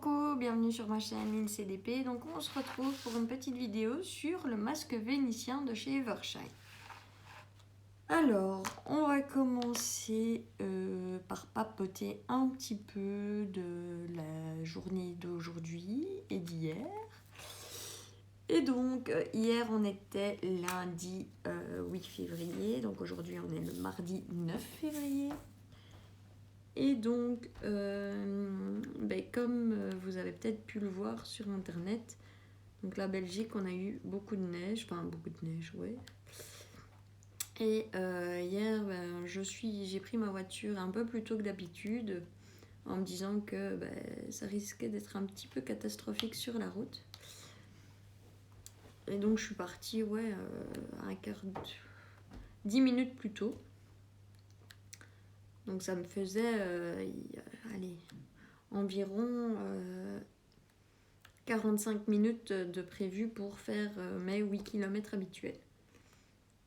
coucou, bienvenue sur ma chaîne InCDP. Donc on se retrouve pour une petite vidéo sur le masque vénitien de chez Evershine. Alors, on va commencer par papoter un petit peu de la journée d'aujourd'hui et d'hier. Et donc, hier on était lundi 8 février, donc aujourd'hui on est le mardi 9 février. Et donc, comme vous avez peut-être pu le voir sur internet, donc la Belgique, on a eu beaucoup de neige, ouais. Et hier, j'ai pris ma voiture un peu plus tôt que d'habitude, en me disant que ça risquait d'être un petit peu catastrophique sur la route. Et donc je suis partie, à 10 minutes plus tôt. Donc ça me faisait, environ 45 minutes de prévu pour faire mes 8 km habituels.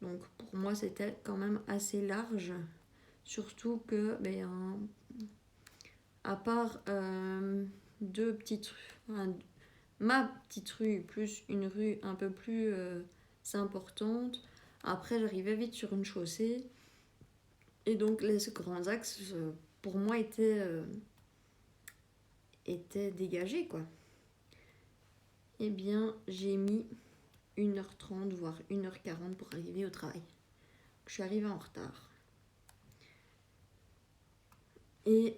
Donc pour moi c'était quand même assez large, surtout que à part ma petite rue plus une rue un peu plus importante, après j'arrivais vite sur une chaussée. Et donc les grands axes, pour moi, étaient dégagés, quoi. Eh bien, j'ai mis 1h30, voire 1h40 pour arriver au travail. Je suis arrivée en retard. Et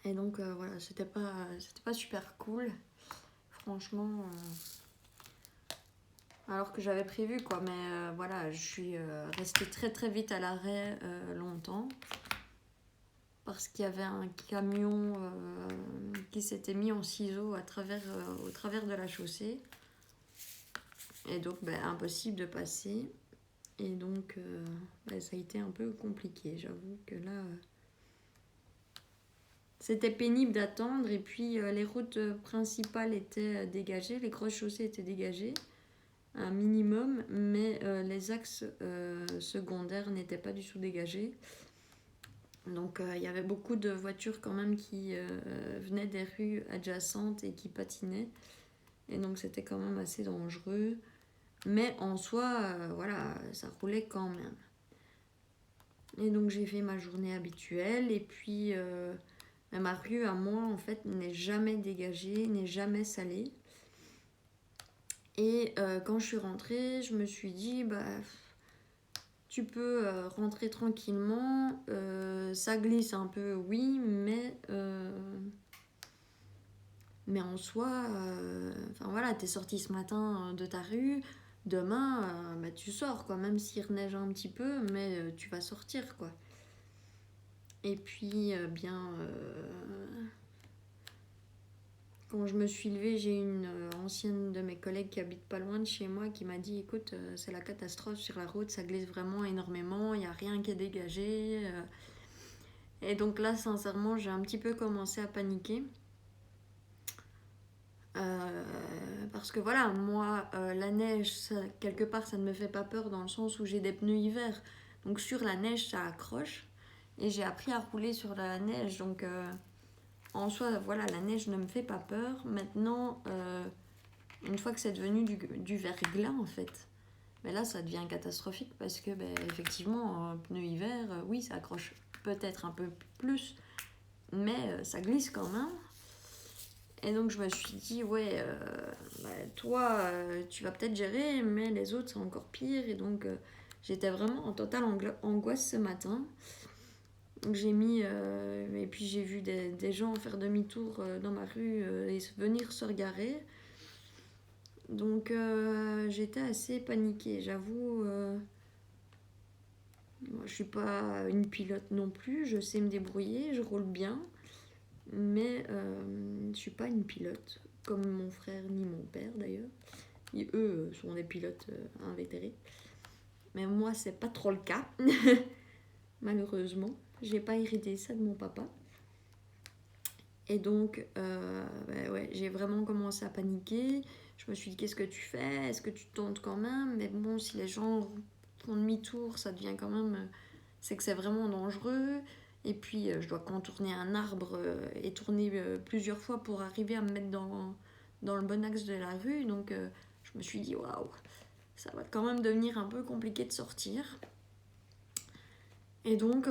donc, voilà, c'était pas super cool. Franchement... alors que j'avais prévu, quoi. Mais voilà, je suis restée très très vite à l'arrêt longtemps. Parce qu'il y avait un camion qui s'était mis en ciseaux au travers de la chaussée. Et donc, impossible de passer. Et donc, ça a été un peu compliqué. J'avoue que là, c'était pénible d'attendre. Et puis, les routes principales étaient dégagées. Les grosses chaussées étaient dégagées. Un minimum. Mais les axes secondaires n'étaient pas du tout dégagés. Donc il y avait beaucoup de voitures quand même qui venaient des rues adjacentes et qui patinaient. Et donc c'était quand même assez dangereux. Mais en soi, ça roulait quand même. Et donc j'ai fait ma journée habituelle. Et puis ma rue à moi, en fait, n'est jamais dégagée, n'est jamais salée. Et quand je suis rentrée, je me suis dit... tu peux rentrer tranquillement, ça glisse un peu, oui, mais en soi, t'es sorti ce matin de ta rue, demain, tu sors, quoi, même s'il reneige un petit peu, mais tu vas sortir, quoi. Et puis, quand je me suis levée, j'ai une ancienne de mes collègues qui habite pas loin de chez moi qui m'a dit « Écoute, c'est la catastrophe sur la route, ça glisse vraiment énormément, il n'y a rien qui est dégagé. » Et donc là, sincèrement, j'ai un petit peu commencé à paniquer. Parce que voilà, moi, la neige, quelque part, ça ne me fait pas peur dans le sens où j'ai des pneus hiver. Donc sur la neige, ça accroche. Et j'ai appris à rouler sur la neige, donc... en soi, voilà, la neige ne me fait pas peur. Maintenant, une fois que c'est devenu du verglas, en fait, là, ça devient catastrophique parce que, effectivement, pneu hiver, oui, ça accroche peut-être un peu plus, mais ça glisse quand même. Et donc, je me suis dit, toi, tu vas peut-être gérer, mais les autres, c'est encore pire. Et donc, j'étais vraiment en totale angoisse ce matin. Donc j'ai mis, et puis j'ai vu des gens faire demi-tour dans ma rue et venir se regarer. Donc j'étais assez paniquée, j'avoue. Moi, je suis pas une pilote non plus, je sais me débrouiller, je roule bien. Mais je suis pas une pilote, comme mon frère ni mon père d'ailleurs. Et eux sont des pilotes invétérés. Mais moi, c'est pas trop le cas, malheureusement. J'ai pas hérité ça de mon papa. Et donc, j'ai vraiment commencé à paniquer. Je me suis dit, qu'est-ce que tu fais? Est-ce que tu tentes quand même? Mais bon, si les gens font demi-tour, ça devient quand même... c'est que c'est vraiment dangereux. Et puis je dois contourner un arbre et tourner plusieurs fois pour arriver à me mettre dans le bon axe de la rue. Donc je me suis dit, waouh, ça va quand même devenir un peu compliqué de sortir. Et donc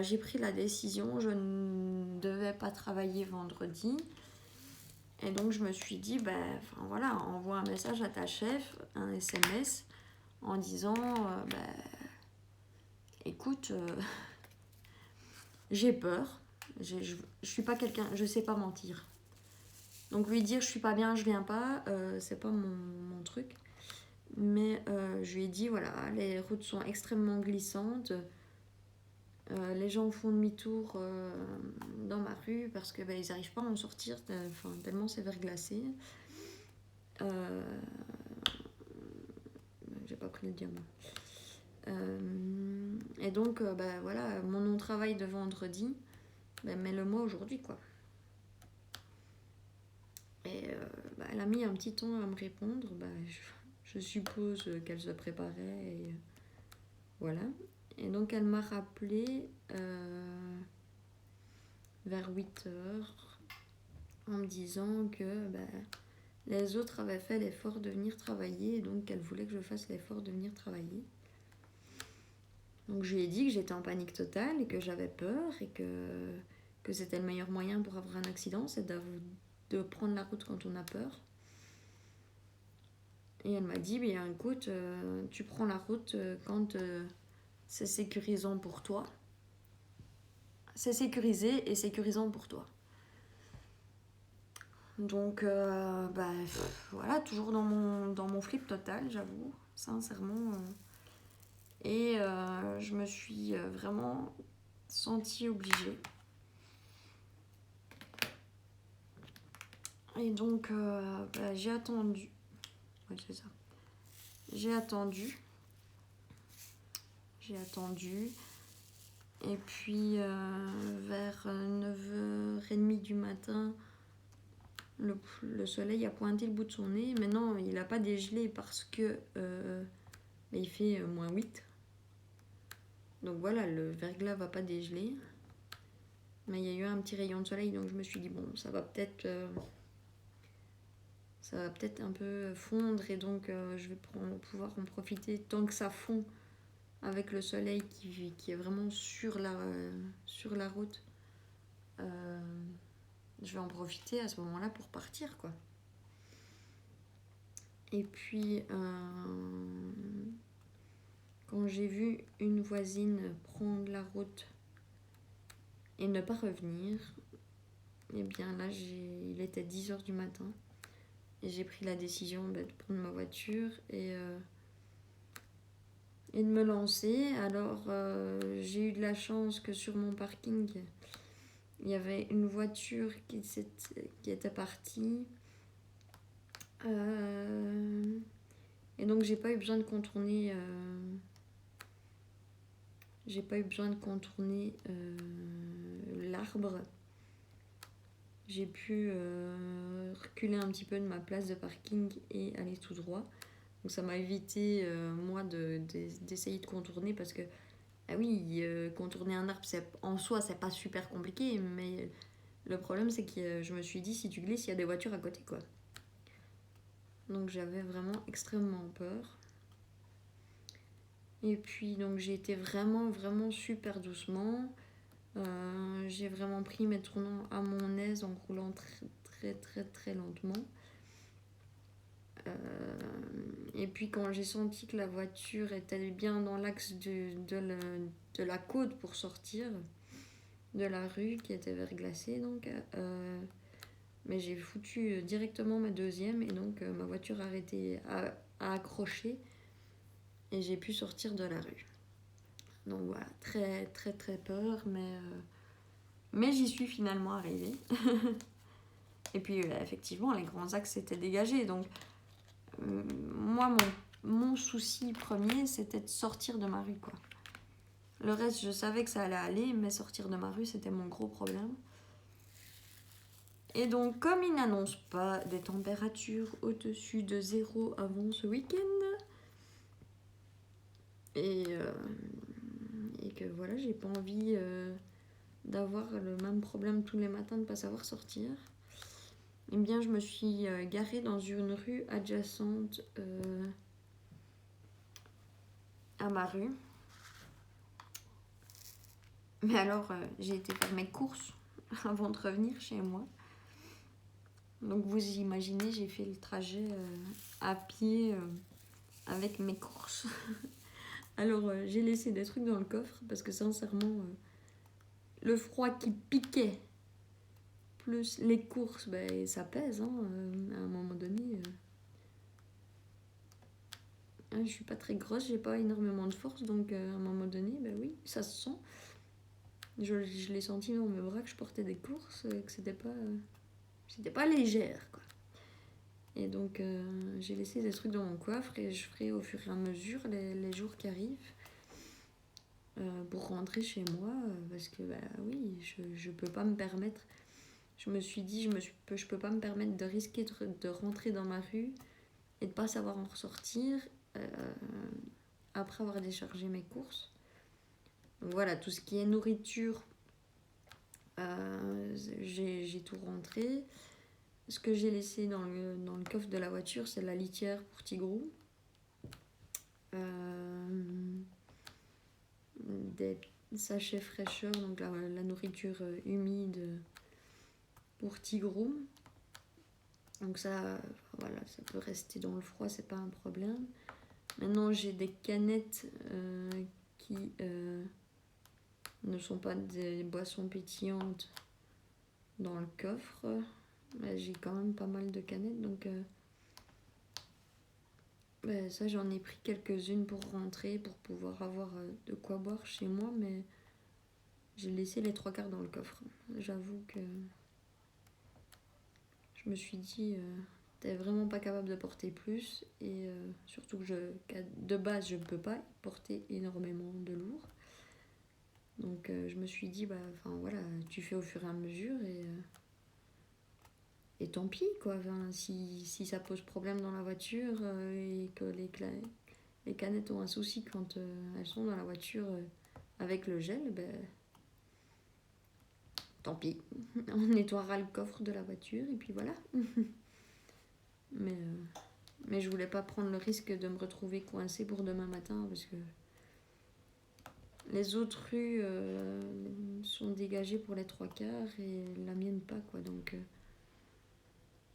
j'ai pris la décision, je ne devais pas travailler vendredi. Et donc je me suis dit, voilà, envoie un message à ta chef, un SMS, en disant, écoute, j'ai peur, je suis pas quelqu'un, je sais pas mentir. Donc lui dire je suis pas bien, je viens pas, c'est pas mon truc. Mais je lui ai dit, voilà, les routes sont extrêmement glissantes. Les gens font demi-tour dans ma rue parce que ils n'arrivent pas à en sortir, tellement c'est verglacé. J'ai pas pris le diamant. Et donc, voilà, mon non-travail de vendredi, mets-le-moi aujourd'hui, quoi. Et elle a mis un petit temps à me répondre. Je suppose qu'elle se préparait. Et voilà. Et donc, elle m'a rappelé vers 8h en me disant que les autres avaient fait l'effort de venir travailler. Et donc, elle voulait que je fasse l'effort de venir travailler. Donc, je lui ai dit que j'étais en panique totale et que j'avais peur et que c'était le meilleur moyen pour avoir un accident, c'est de prendre la route quand on a peur. Et elle m'a dit, écoute, tu prends la route quand c'est sécurisant pour toi. C'est sécurisé et sécurisant pour toi. Donc, voilà, toujours dans mon flip total, j'avoue, sincèrement. Et je me suis vraiment sentie obligée. Et donc, j'ai attendu. Ouais, c'est ça. J'ai attendu. Et puis, vers 9h30 du matin, le soleil a pointé le bout de son nez. Mais non, il n'a pas dégelé parce que il fait -8. Donc voilà, le verglas va pas dégeler. Mais il y a eu un petit rayon de soleil, donc je me suis dit, bon, ça va peut-être un peu fondre, et donc je vais pouvoir en profiter tant que ça fond avec le soleil qui est vraiment sur la route. Je vais en profiter à ce moment-là pour partir, quoi. Et puis, quand j'ai vu une voisine prendre la route et ne pas revenir, et bien là, il était 10h du matin. Et j'ai pris la décision de prendre ma voiture et de me lancer. Alors, j'ai eu de la chance que sur mon parking, il y avait une voiture qui était partie. Et donc, j'ai pas eu besoin de contourner... l'arbre. J'ai pu reculer un petit peu de ma place de parking et aller tout droit. Donc ça m'a évité, moi, d'essayer de contourner, parce que, contourner un arbre, en soi, c'est pas super compliqué, mais le problème, c'est que je me suis dit, si tu glisses, il y a des voitures à côté, quoi. Donc j'avais vraiment extrêmement peur. Et puis, donc j'ai été vraiment, vraiment super doucement. J'ai vraiment pris mes tournants à mon aise en roulant très, très, très, très lentement. Et puis quand j'ai senti que la voiture était bien dans l'axe de la côte pour sortir de la rue qui était verglacée, donc, mais j'ai foutu directement ma deuxième, et donc ma voiture a accroché et j'ai pu sortir de la rue. Donc voilà, très très très peur, mais j'y suis finalement arrivée. Et puis effectivement, les grands axes étaient dégagés, donc moi, mon souci premier, c'était de sortir de ma rue, quoi. Le reste, je savais que ça allait aller, mais sortir de ma rue, c'était mon gros problème. Et donc, comme ils n'annoncent pas des températures au-dessus de 0 avant ce week-end, et que voilà, j'ai pas envie d'avoir le même problème tous les matins, de ne pas savoir sortir. Eh bien, je me suis garée dans une rue adjacente à ma rue. Mais alors, j'ai été faire mes courses avant de revenir chez moi. Donc, vous imaginez, j'ai fait le trajet à pied avec mes courses. Alors, j'ai laissé des trucs dans le coffre parce que sincèrement, le froid qui piquait, plus les courses, ben, ça pèse. Hein, à un moment donné, je suis pas très grosse, j'ai pas énormément de force. Donc, à un moment donné, ben oui, ça se sent. Je l'ai senti dans mes bras que je portais des courses, que c'était pas légère, quoi. Et donc, j'ai laissé des trucs dans mon coffre et je ferai au fur et à mesure les jours qui arrivent pour rentrer chez moi. Parce que, bah oui, je peux pas me permettre. Je me suis dit, je peux pas me permettre de risquer de rentrer dans ma rue et de pas savoir en ressortir après avoir déchargé mes courses. Donc voilà, tout ce qui est nourriture, j'ai tout rentré. Ce que j'ai laissé dans le coffre de la voiture, c'est la litière pour Tigrou. Des sachets fraîcheur, donc la nourriture humide pour Tigrou. Donc ça, voilà, ça peut rester dans le froid, c'est pas un problème. Maintenant, j'ai des canettes qui ne sont pas des boissons pétillantes dans le coffre. J'ai quand même pas mal de canettes, donc ça j'en ai pris quelques-unes pour rentrer, pour pouvoir avoir de quoi boire chez moi, mais j'ai laissé les 3/4 dans le coffre. J'avoue que je me suis dit, t'es vraiment pas capable de porter plus, et surtout que de base je ne peux pas porter énormément de lourd. Donc je me suis dit, voilà, tu fais au fur et à mesure, et tant pis, quoi. Enfin, si ça pose problème dans la voiture et que les canettes ont un souci quand elles sont dans la voiture avec le gel, tant pis. On nettoiera le coffre de la voiture et puis voilà. mais je voulais pas prendre le risque de me retrouver coincée pour demain matin parce que les autres rues sont dégagées pour les 3/4 et la mienne pas, quoi. Donc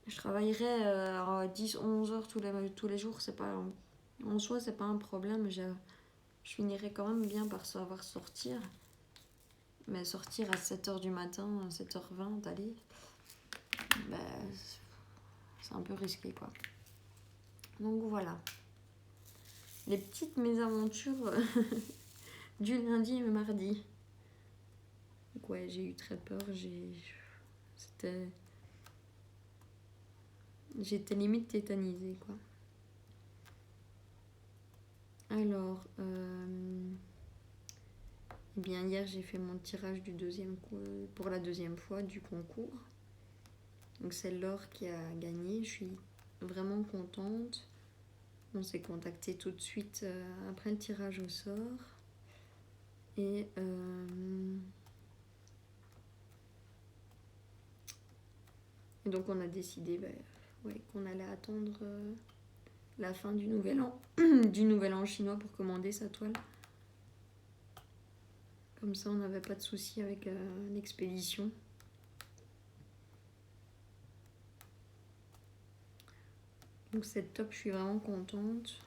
je travaillerai à 10-11 heures tous les jours. C'est pas, en soi, c'est pas un problème. Je finirai quand même bien par savoir sortir. Mais sortir à 7h du matin, 7h20, allez, c'est un peu risqué, quoi. Donc voilà. Les petites mésaventures du lundi et mardi. Donc ouais, j'ai eu très peur. J'étais limite tétanisée, quoi. Alors, eh bien hier j'ai fait mon tirage pour la deuxième fois du concours. Donc c'est Laure qui a gagné. Je suis vraiment contente. On s'est contacté tout de suite après le tirage au sort. Et donc on a décidé qu'on allait attendre la fin du nouvel an, du nouvel an chinois pour commander sa toile. Comme ça, on n'avait pas de soucis avec l'expédition. Donc c'est top, je suis vraiment contente.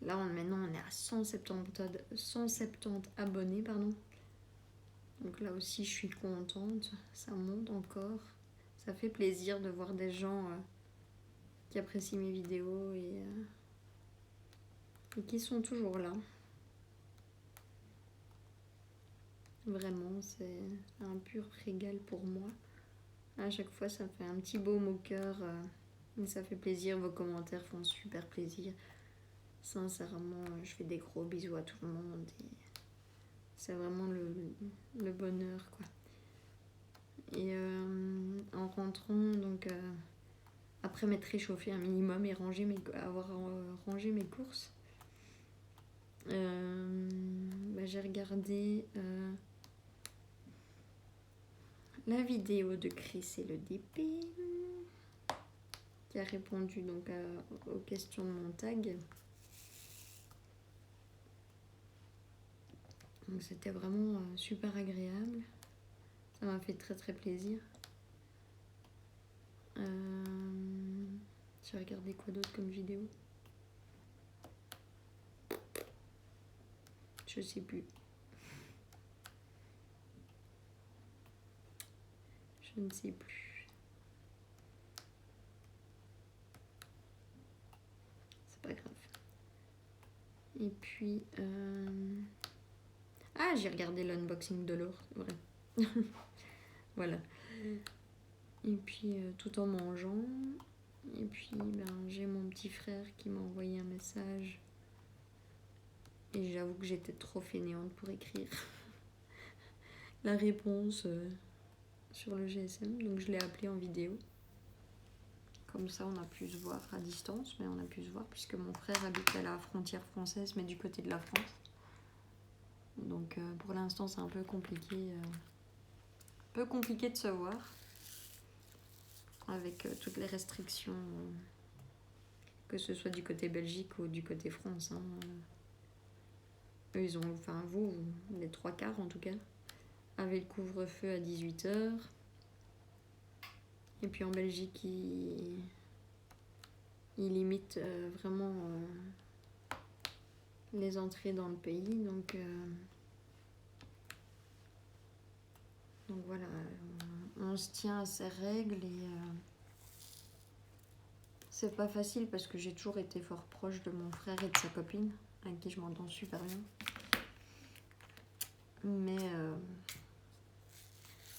Là, maintenant, on est à 170 abonnés, pardon. Donc là aussi, je suis contente. Ça monte encore. Ça fait plaisir de voir des gens qui apprécient mes vidéos et qui sont toujours là. Vraiment, c'est un pur régal pour moi. À chaque fois, ça me fait un petit baume au cœur. Et ça fait plaisir. Vos commentaires font super plaisir. Sincèrement, je fais des gros bisous à tout le monde. Et c'est vraiment le bonheur, quoi. Et en rentrant, donc après m'être réchauffée un minimum et avoir rangé mes courses, j'ai regardé la vidéo de Chris et le DP qui a répondu donc aux questions de mon tag. Donc c'était vraiment super agréable. Ça m'a fait très très plaisir. J'ai regardé quoi d'autre comme vidéo? Je sais plus. Je ne sais plus. C'est pas grave. Et puis... Ah, j'ai regardé l'unboxing de l'or, c'est vrai. Voilà. Et puis, tout en mangeant. Et puis, j'ai mon petit frère qui m'a envoyé un message. Et j'avoue que j'étais trop fainéante pour écrire la réponse sur le GSM. Donc, je l'ai appelé en vidéo. Comme ça, on a pu se voir à distance. Mais on a pu se voir puisque mon frère habite à la frontière française, mais du côté de la France. Donc, pour l'instant, c'est un peu compliqué. De se voir. Avec toutes les restrictions, que ce soit du côté Belgique ou du côté France. Hein. Eux, ils ont, enfin vous, les 3/4 en tout cas, avez le couvre-feu à 18h. Et puis en Belgique, ils limitent vraiment les entrées dans le pays. Donc voilà, on se tient à ces règles et c'est pas facile parce que j'ai toujours été fort proche de mon frère et de sa copine, avec qui je m'entends super bien. Mais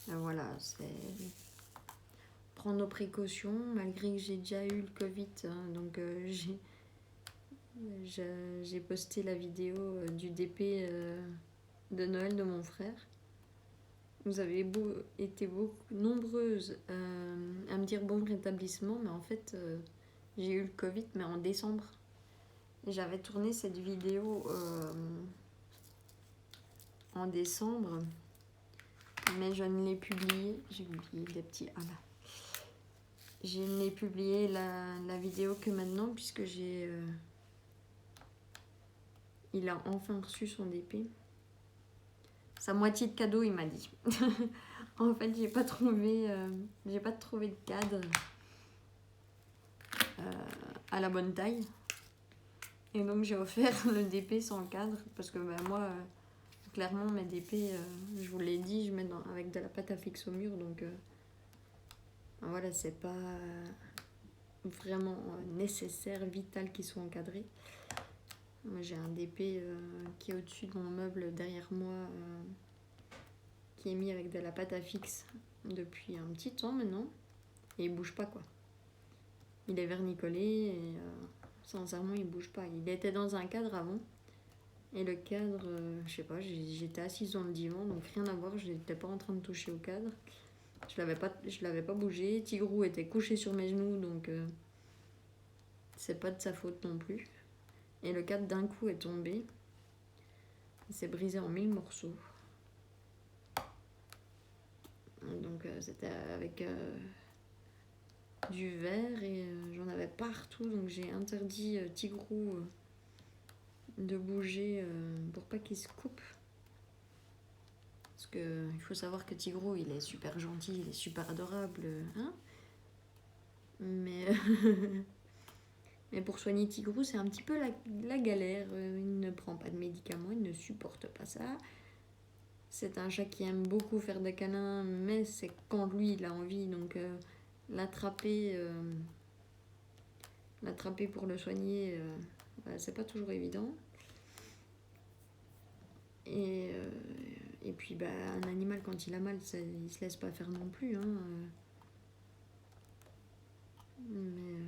voilà, c'est prendre nos précautions, malgré que j'ai déjà eu le Covid. Hein, donc j'ai posté la vidéo du DP de Noël de mon frère. Vous avez été beaucoup nombreuses à me dire bon rétablissement, mais en fait j'ai eu le Covid, mais en décembre. Et j'avais tourné cette vidéo en décembre, mais je ne l'ai publiée. J'ai oublié des petits ah là. Je ne l'ai publié la vidéo que maintenant, puisque il a enfin reçu son DP. Sa moitié de cadeau, il m'a dit. En fait, j'ai pas trouvé de cadre à la bonne taille. Et donc, j'ai offert le DP sans cadre, parce que moi, clairement, mes DP, je vous l'ai dit, je mets avec de la pâte à fixe au mur, donc voilà, c'est pas vraiment nécessaire, vital qu'ils soient encadrés. Moi, j'ai un DP qui est au-dessus de mon meuble derrière moi, qui est mis avec de la pâte à fixe depuis un petit temps maintenant, et il bouge pas quoi. Il est vernicolé et sincèrement il bouge pas. Il était dans un cadre avant, et le cadre, je sais pas, j'étais assise dans le divan, donc rien à voir, je n'étais pas en train de toucher au cadre. Je l'avais pas bougé. Tigrou était couché sur mes genoux, donc c'est pas de sa faute non plus. Et le cadre d'un coup est tombé. Il s'est brisé en 1000 morceaux. Donc c'était avec du verre et j'en avais partout. Donc j'ai interdit Tigrou de bouger pour pas qu'il se coupe. Parce que il faut savoir que Tigrou, il est super gentil, il est super adorable. Hein, mais... Mais pour soigner Tigrou, c'est un petit peu la galère. Il ne prend pas de médicaments, il ne supporte pas ça. C'est un chat qui aime beaucoup faire des câlins, mais c'est quand lui il a envie. Donc l'attraper pour le soigner, c'est pas toujours évident. Et puis un animal quand il a mal, il se laisse pas faire non plus. Hein. Mais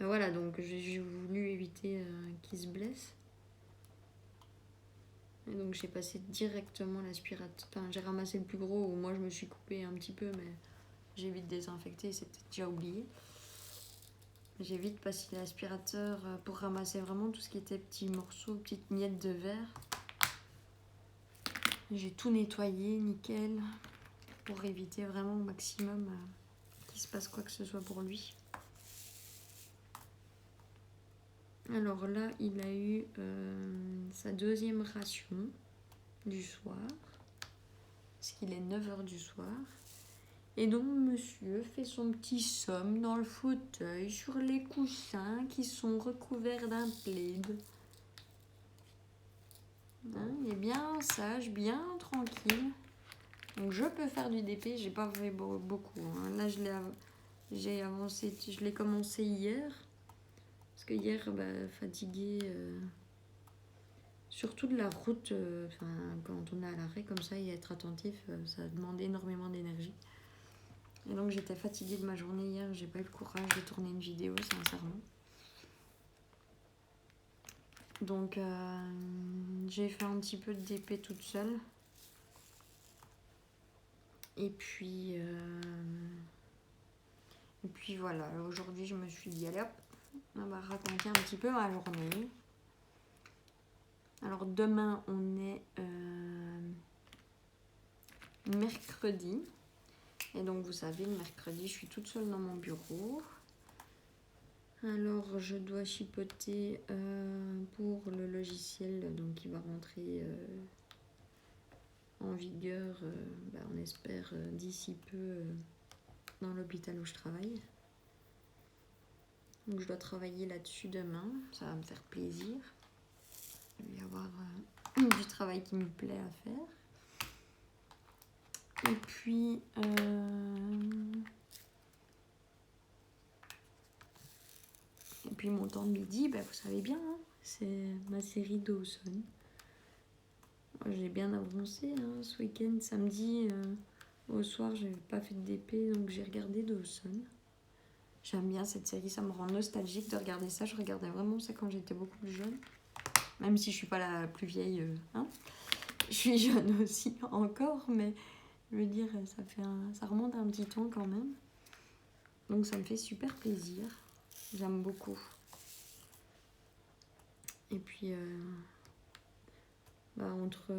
voilà, donc j'ai voulu éviter qu'il se blesse. Et donc j'ai passé directement l'aspirateur. Enfin, j'ai ramassé le plus gros, où moi je me suis coupée un petit peu, mais j'ai vite désinfecté, c'était déjà oublié. J'ai vite passé l'aspirateur pour ramasser vraiment tout ce qui était petits morceaux, petites miettes de verre. J'ai tout nettoyé, nickel, pour éviter vraiment au maximum qu'il se passe quoi que ce soit pour lui. Alors là, il a eu sa deuxième ration du soir, parce qu'il est 9h du soir. Et donc monsieur fait son petit somme dans le fauteuil, sur les coussins qui sont recouverts d'un plaid. Hein, il est bien sage, bien tranquille. Donc je peux faire du DP, j'ai pas fait beaucoup. Hein. Là j'ai avancé, je l'ai commencé hier. Parce que hier, fatiguée, surtout de la route, quand on est à l'arrêt comme ça, et être attentif, ça demande énormément d'énergie. Et donc j'étais fatiguée de ma journée hier, j'ai pas eu le courage de tourner une vidéo, sincèrement. Donc j'ai fait un petit peu de DP toute seule. Et puis voilà, aujourd'hui je me suis dit, allez hop, on va raconter un petit peu ma journée. Alors demain on est mercredi. Et donc vous savez, le mercredi je suis toute seule dans mon bureau. Alors je dois chipoter pour le logiciel donc qui va rentrer en vigueur, on espère d'ici peu dans l'hôpital où je travaille. Donc je dois travailler là-dessus demain, ça va me faire plaisir. Il va y avoir du travail qui me plaît à faire. Et puis mon temps de midi, vous savez bien, hein, c'est ma série Dawson. J'ai bien avancé ce week-end, samedi au soir, j'avais pas fait de DP, donc j'ai regardé Dawson. J'aime bien cette série, ça me rend nostalgique de regarder ça. Je regardais vraiment ça quand j'étais beaucoup plus jeune. Même si je suis pas la plus vieille, je suis jeune aussi encore, mais je veux dire, ça remonte un petit temps quand même. Donc ça me fait super plaisir. J'aime beaucoup. Et puis, entre,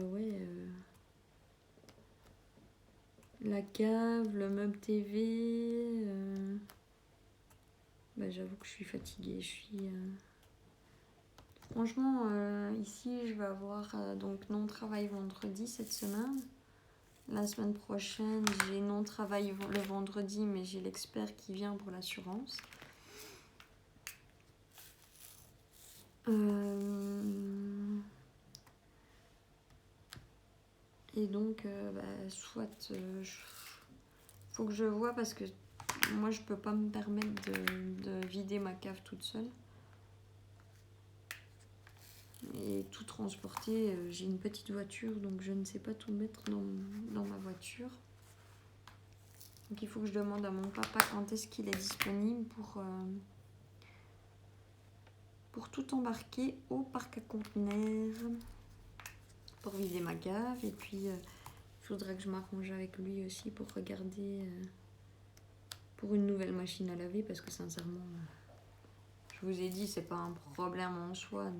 la cave, le meuble TV, j'avoue que je suis fatiguée. Franchement, ici, je vais avoir donc non-travail vendredi cette semaine. La semaine prochaine, j'ai non-travail le vendredi, mais j'ai l'expert qui vient pour l'assurance. Et donc, soit... faut que je vois parce que moi, je peux pas me permettre de vider ma cave toute seule. Et tout transporter, j'ai une petite voiture, donc je ne sais pas tout mettre dans ma voiture. Donc il faut que je demande à mon papa quand est-ce qu'il est disponible pour tout embarquer au parc à conteneurs, pour vider ma cave. Et puis il faudra que je m'arrange avec lui aussi pour regarder pour une nouvelle machine à laver, parce que sincèrement, je vous ai dit, c'est pas un problème en soi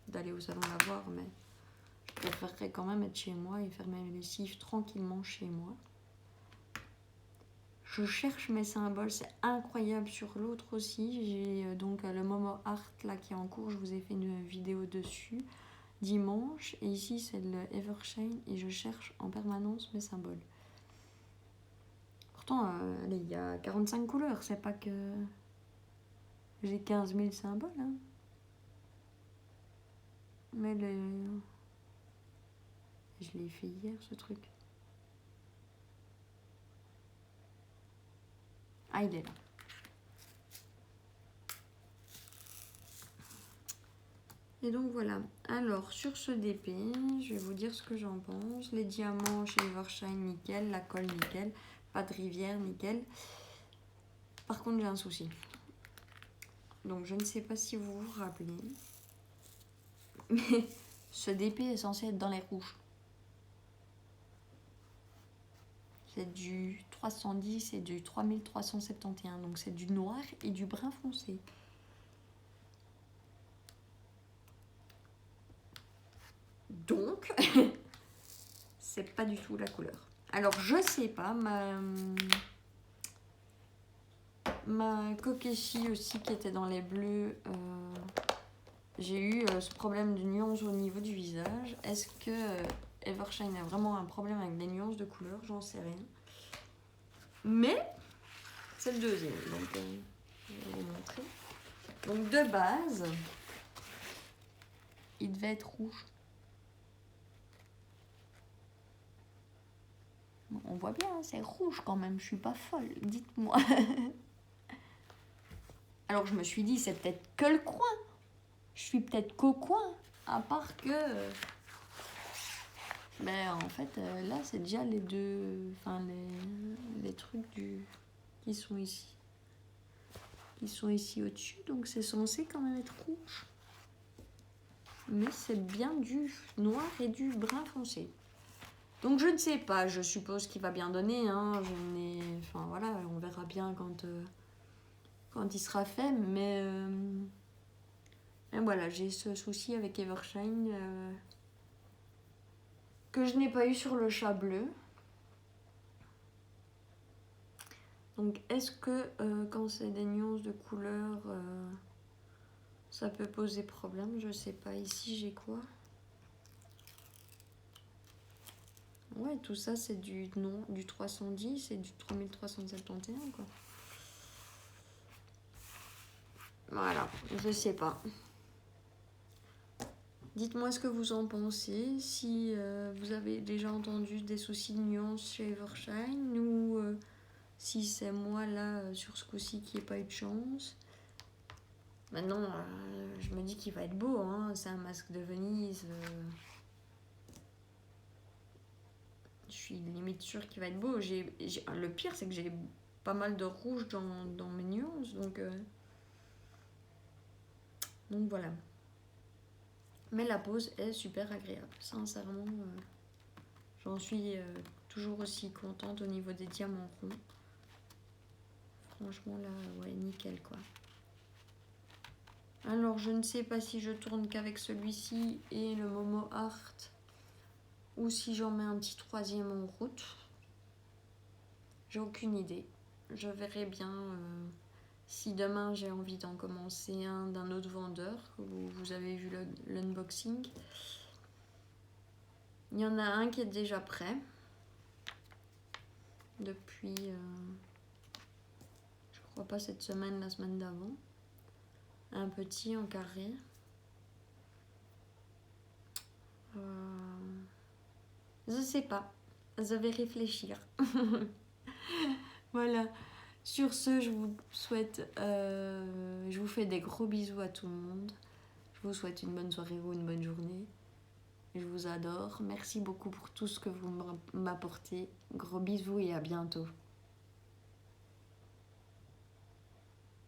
d'aller au salon la voir, mais je préférerais quand même être chez moi et faire mes lessives tranquillement chez moi. Je cherche mes symboles, c'est incroyable. Sur l'autre aussi, j'ai donc le Momo Art là qui est en cours, je vous ai fait une vidéo dessus dimanche, et ici c'est le Evershine et je cherche en permanence mes symboles. Pourtant, il y a 45 couleurs, c'est pas que j'ai 15 000 symboles, hein. Mais je l'ai fait hier, ce truc. Ah, il est là. Et donc voilà. Alors, sur ce DP, je vais vous dire ce que j'en pense. Les diamants chez Evershine, nickel. La colle, nickel. Pas de rivière, nickel. Par contre, j'ai un souci. Donc, je ne sais pas si vous vous rappelez. Mais ce DP est censé être dans les rouges. C'est du 310 et du 3371. Donc, c'est du noir et du brun foncé. Donc, c'est pas du tout la couleur. Alors je sais pas, ma Kokeshi aussi qui était dans les bleus, j'ai eu ce problème de nuances au niveau du visage. Est-ce que Evershine a vraiment un problème avec les nuances de couleur? J'en sais rien. Mais c'est le deuxième, donc je vais vous montrer. Donc de base, il devait être rouge. On voit bien, c'est rouge quand même, je suis pas folle, dites-moi. Alors je me suis dit, c'est peut-être que le coin. Je suis peut-être qu'au coin, à part que... ben en fait, là c'est déjà les deux... Enfin les trucs qui sont ici. Qui sont ici au-dessus, donc c'est censé quand même être rouge. Mais c'est bien du noir et du brun foncé. Donc je ne sais pas, je suppose qu'il va bien donner, hein. Enfin voilà, on verra bien quand il sera fait, mais voilà, j'ai ce souci avec Evershine que je n'ai pas eu sur le chat bleu. Donc est-ce que quand c'est des nuances de couleur, ça peut poser problème? Je sais pas, ici j'ai quoi? Ouais, tout ça c'est du 310 et du 3371 quoi. Voilà, je sais pas. Dites-moi ce que vous en pensez, si vous avez déjà entendu des soucis de nuances chez Evershine ou si c'est moi là sur ce coup-ci qui n'ai pas eu de chance. Maintenant, je me dis qu'il va être beau, hein. C'est un masque de Venise. Je suis limite sûre qu'il va être beau. Le pire, c'est que j'ai pas mal de rouge dans mes nuances, donc voilà. Mais la pose est super agréable, sincèrement. J'en suis toujours aussi contente au niveau des diamants ronds. Franchement, là, ouais, nickel, quoi. Alors, je ne sais pas si je tourne qu'avec celui-ci et le Momo Art ou si j'en mets un petit troisième en route. J'ai aucune idée. Je verrai bien si demain j'ai envie d'en commencer un d'un autre vendeur. Vous avez vu l'unboxing. Il y en a un qui est déjà prêt. Depuis, je crois pas cette semaine, la semaine d'avant. Un petit en carré. Je sais pas. Je vais réfléchir. Voilà. Sur ce, je vous souhaite, je vous fais des gros bisous à tout le monde. Je vous souhaite une bonne soirée ou une bonne journée. Je vous adore. Merci beaucoup pour tout ce que vous m'apportez. Gros bisous et à bientôt.